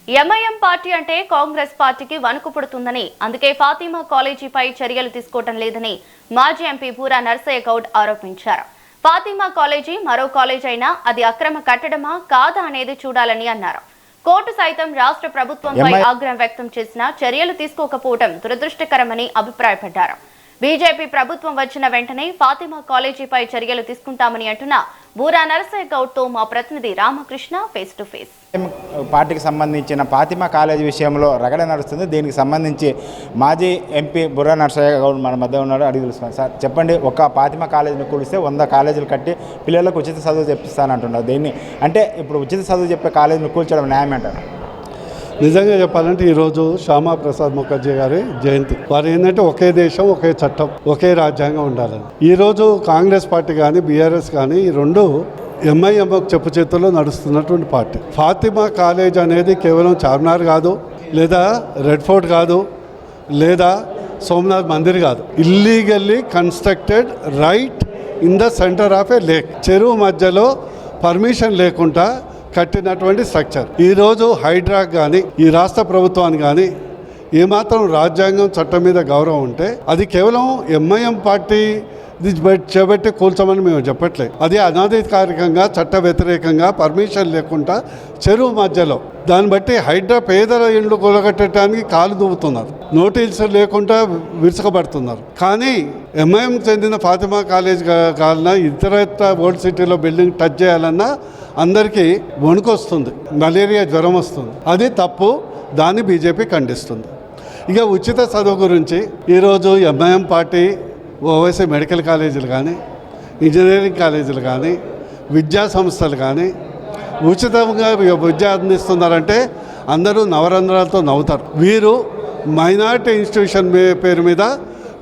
MIM party అంటే కాంగ్రెస్ పార్టీకి వణుకు పుడుతుందని, అందుకే ఫాతిమా కాలేజీపై చర్యలు తీసుకోవడం లేదని మాజీ ఎంపీ బూరా నర్సయ్య గౌడ్ ఆరోపించారు. ఫాతిమా కాలేజీ మరో కాలేజ్ అయినా అది అక్రమ కట్టడమా కాదా అనేది చూడాలని అన్నారు. కోర్టు సైతం రాష్ట్ర ప్రభుత్వంపై ఆగ్రహం వ్యక్తం చేసినా చర్యలు తీసుకోకపోవడం దురదృష్టకరమని అభిప్రాయపడ్డారు. బీజేపీ ప్రభుత్వం వచ్చిన వెంటనే ఫాతిమా కాలేజీపై చర్యలు తీసుకుంటామని అంటున్న బూరా నర్సయ్య గౌడ్తో మా ప్రతినిధి రామకృష్ణ ఫేస్ టు ఫేస్. పార్టీకి సంబంధించిన ఫాతిమా కాలేజీ విషయంలో రగడ నడుస్తుంది. దీనికి సంబంధించి మాజీ ఎంపీ బూరా నర్సయ్య గౌడ్ మన మధ్య ఉన్నాడు, అడిగి తెలుస్తున్నాను. సార్ చెప్పండి, ఒక ఫాతిమా కాలేజీని కూలిస్తే 100 కాలేజీలు కట్టి పిల్లలకు ఉచిత చదువు చెప్పిస్తానంటున్నారు. దీన్ని అంటే ఇప్పుడు ఉచిత చదువు చెప్పే కాలేజీని కూల్చడం న్యాయం అంటారు? నిజంగా చెప్పాలంటే ఈరోజు శ్యామాప్రసాద్ ముఖర్జీ గారి జయంతి. వారు ఏంటంటే ఒకే దేశం, ఒకే చట్టం, ఒకే రాజ్యాంగం ఉండాలని. ఈరోజు కాంగ్రెస్ పార్టీ కానీ బీఆర్ఎస్ కానీ ఈ రెండు ఎంఐఎం చెప్పు చేతుల్లో నడుస్తున్నటువంటి పార్టీ. ఫాతిమా కాలేజ్ అనేది కేవలం చార్మినార్ కాదు, లేదా రెడ్ ఫోర్ట్ కాదు, లేదా సోమనాథ్ మందిర్ కాదు. Illegally constructed right in the centre of A lake. చెరువు మధ్యలో పర్మిషన్ లేకుండా కట్టినటువంటి స్ట్రక్చర్. ఈరోజు హైడ్రాక్ కానీ ఈ రాష్ట్ర ప్రభుత్వానికి కానీ ఏమాత్రం రాజ్యాంగం చట్టం మీద గౌరవం ఉంటే అది కేవలం ఎంఐఎం పార్టీ చేపట్టి కూల్చమని మేము చెప్పట్లేదు. అది అనాధికారికంగా చట్ట వ్యతిరేకంగా పర్మిషన్ లేకుండా చెరువు మధ్యలో దాన్ని బట్టి హైడ్రా పేదల ఇండ్లు కూలగట్టడానికి కాలు దువ్వుతున్నారు, నోటీసులు లేకుండా విరుచుకబడుతున్నారు. కానీ ఎంఐఎం చెందిన ఫాతిమా కాలేజ్ కాలన్నా ఇతరత్ర ఓల్డ్ సిటీలో బిల్డింగ్ టచ్ చేయాలన్నా అందరికీ వణుకు వస్తుంది, మలేరియా జ్వరం వస్తుంది. అది తప్పు, దాన్ని బీజేపీ ఖండిస్తుంది. ఇక ఉచిత చదువు గురించి ఈరోజు ఎంఐఎం పార్టీ ఓవైసీ మెడికల్ కాలేజీలు కానీ ఇంజనీరింగ్ కాలేజీలు కానీ విద్యా సంస్థలు కానీ ఉచితంగా విద్య అందిస్తున్నారంటే అందరూ నవరంధ్రాలతో నవ్వుతారు. వీరు మైనారిటీ ఇన్స్టిట్యూషన్ పేరు మీద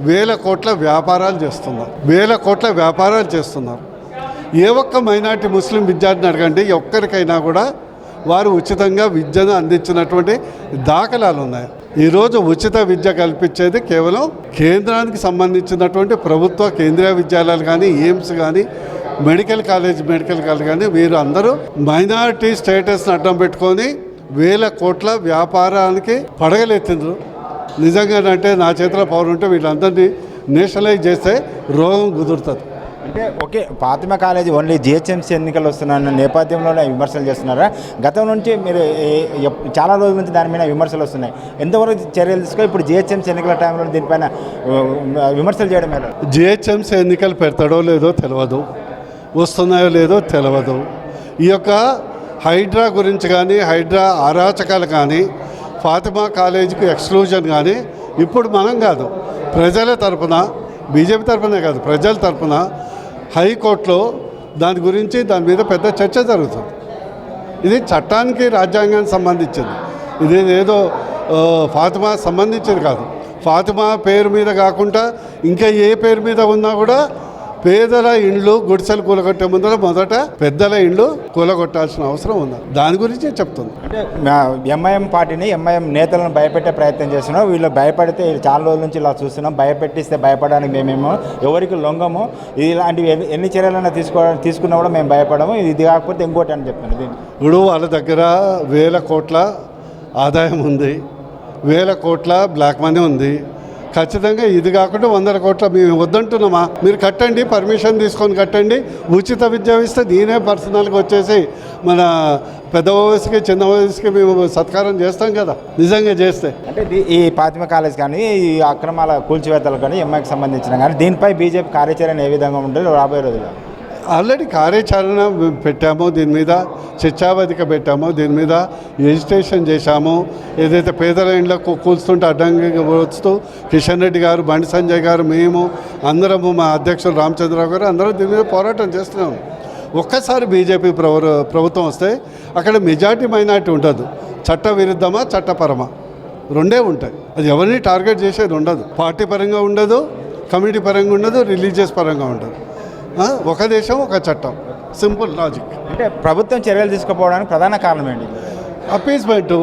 వేల కోట్ల వ్యాపారాలు చేస్తున్నారు. ఏ ఒక్క మైనారిటీ ముస్లిం విద్యార్థిని అడగండి, ఒక్కరికైనా కూడా వారు ఉచితంగా విద్యను అందించినటువంటి దాఖలాలు ఉన్నాయి. ఈరోజు ఉచిత విద్య కల్పించేది కేవలం కేంద్రానికి సంబంధించినటువంటి ప్రభుత్వ కేంద్రీయ విద్యాలయాలు కానీ ఎయిమ్స్ కానీ మెడికల్ కాలేజ్ కానీ వీరు అందరూ మైనారిటీ స్టేటస్ని అడ్డం పెట్టుకొని వేల కోట్ల వ్యాపారానికి పడగలెత్తిండ్రు. నిజంగానంటే నా చేతిలో పవర్ ఉంటే వీళ్ళందరినీ నేషనలైజ్ చేస్తే రోగం కుదురుతుంది. అంటే okay, Fatima college only GHMC ఎన్నికలు వస్తున్న నేపథ్యంలోనే విమర్శలు చేస్తున్నారా? గతం నుంచి మీరు చాలా రోజుల నుంచి దాని మీద విమర్శలు వస్తున్నాయి. ఎంతవరకు చర్యలు తీసుకో? ఇప్పుడు జిహెచ్ఎంసీ ఎన్నికల టైంలో దీనిపైన విమర్శలు చేయడం మీద జిహెచ్ఎంసీ ఎన్నికలు పెడతాడో లేదో తెలియదు, వస్తున్నాయో లేదో తెలియదు. ఈ యొక్క హైడ్రా గురించి కానీ హైడ్రా అరాచకాలు కానీ ఫాతిమా కాలేజీకి ఎక్స్క్లూజన్ కానీ ఇప్పుడు మనం కాదు, ప్రజల తరఫున, బీజేపీ తరఫునే కాదు ప్రజల తరఫున హైకోర్టులో దాని గురించి దాని మీద పెద్ద చర్చ జరుగుతుంది. ఇది చట్టానికి రాజ్యాంగానికి సంబంధించింది, ఇది ఏదో ఫాతిమా సంబంధించింది కాదు. ఫాతిమా పేరు మీద కాకుండా ఇంకా ఏ పేరు మీద ఉన్నా కూడా పేదల ఇండ్లు గుడిసెలు కూలగొట్టే ముందర మొదట పెద్దల ఇండ్లు కూలగొట్టాల్సిన అవసరం ఉంది. దాని గురించి చెప్తుంది. అంటే ఎంఐఎం పార్టీని ఎంఐఎం నేతలను భయపెట్టే ప్రయత్నం చేస్తున్నాం. వీళ్ళు భయపడితే చాలా రోజుల నుంచి ఇలా చూస్తున్నాం. భయపెట్టిస్తే భయపడడానికి మేమేమో ఎవరికి లొంగము. ఇలాంటివి ఎన్ని చర్యలైనా తీసుకున్నా కూడా మేము భయపడము. ఇది కాకపోతే ఇంకోటి అని చెప్పాను. ఇప్పుడు వాళ్ళ దగ్గర వేల కోట్ల ఆదాయం ఉంది, వేల కోట్ల బ్లాక్ మనీ ఉంది. ఖచ్చితంగా ఇది కాకుండా 100 కోట్ల మేము వద్దంటున్నామా? మీరు కట్టండి, పర్మిషన్ తీసుకొని కట్టండి, ఉచిత విద్య ఇస్తే నేనే పర్సనల్గా వచ్చేసి మన పెద్ద వయసుకి చిన్న వయసుకి మేము సత్కారం చేస్తాం కదా, నిజంగా చేస్తే. అంటే ఈ ఫాతిమా కాలేజ్ కానీ ఈ అక్రమాల కూల్చివేతలు కానీ ఎంఐకి సంబంధించిన కానీ దీనిపై బీజేపీ కార్యాచరణ ఏ విధంగా ఉంటుంది రాబోయే రోజుల్లో? ఆల్రెడీ కార్యాచరణ పెట్టాము, దీని మీద చర్చావేదిక పెట్టాము, దీని మీద ఎజిటేషన్ చేశాము. ఏదైతే పేదల ఇండ్లకు కూల్స్తుంటే అడ్డంగా వస్తూ కిషన్ రెడ్డి గారు, బండి సంజయ్ గారు, మేము అందరము, మా అధ్యక్షులు రామచంద్రరావు గారు అందరూ దీని మీద పోరాటం చేస్తున్నాము. ఒక్కసారి బీజేపీ ప్రభుత్వం వస్తే అక్కడ మెజార్టీ మైనార్టీ ఉండదు. చట్ట విరుద్ధమా చట్టపరమా రెండే ఉంటాయి. అది ఎవరిని టార్గెట్ చేసేది ఉండదు. పార్టీ పరంగా ఉండదు, కమ్యూనిటీ పరంగా ఉండదు, రిలీజియస్ పరంగా ఉండదు. ఒక దేశం ఒక చట్టం, సింపుల్ లాజిక్. అంటే ప్రభుత్వం చర్యలు తీసుకుపోవడానికి ప్రధాన కారణం ఏంటి? Appeasement,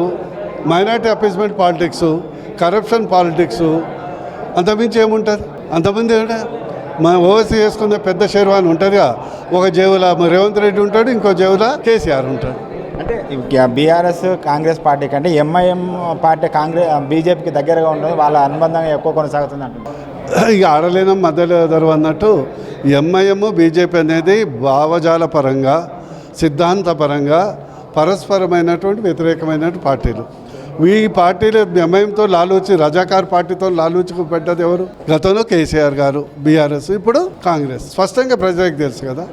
minority appeasement politics, corruption politics, అంతమించి ఏముంటుంది? అంతమంది ఏంటంటే మన ఓవైసీ చేసుకునే పెద్ద షేర్వాన్ ఉంటుందిగా, ఒక జేవుల రేవంత్ రెడ్డి ఉంటాడు, ఇంకో జేవుల కేసీఆర్ ఉంటాడు. అంటే బీఆర్ఎస్ కాంగ్రెస్ పార్టీ కంటే ఎంఐఎం పార్టీ బీజేపీకి దగ్గరగా ఉంటుంది, వాళ్ళ అనుబంధంగా ఎక్కువ కొనసాగుతుంది అంటున్నారు. ఇక ఆడలేనం మధ్యలో ఎదరు అన్నట్టు ఎంఐఎం బీజేపీ అనేది భావజాల పరంగా సిద్ధాంతపరంగా పరస్పరమైనటువంటి వ్యతిరేకమైనటువంటి పార్టీలు. ఈ పార్టీలు ఎంఐఎంతో లాలూచి రజాకార్ పార్టీతో లాలూచికు పెట్టదు ఎవరు? గతంలో కేసీఆర్ గారు బీఆర్ఎస్, ఇప్పుడు కాంగ్రెస్. స్పష్టంగా ప్రజలకు తెలుసు కదా.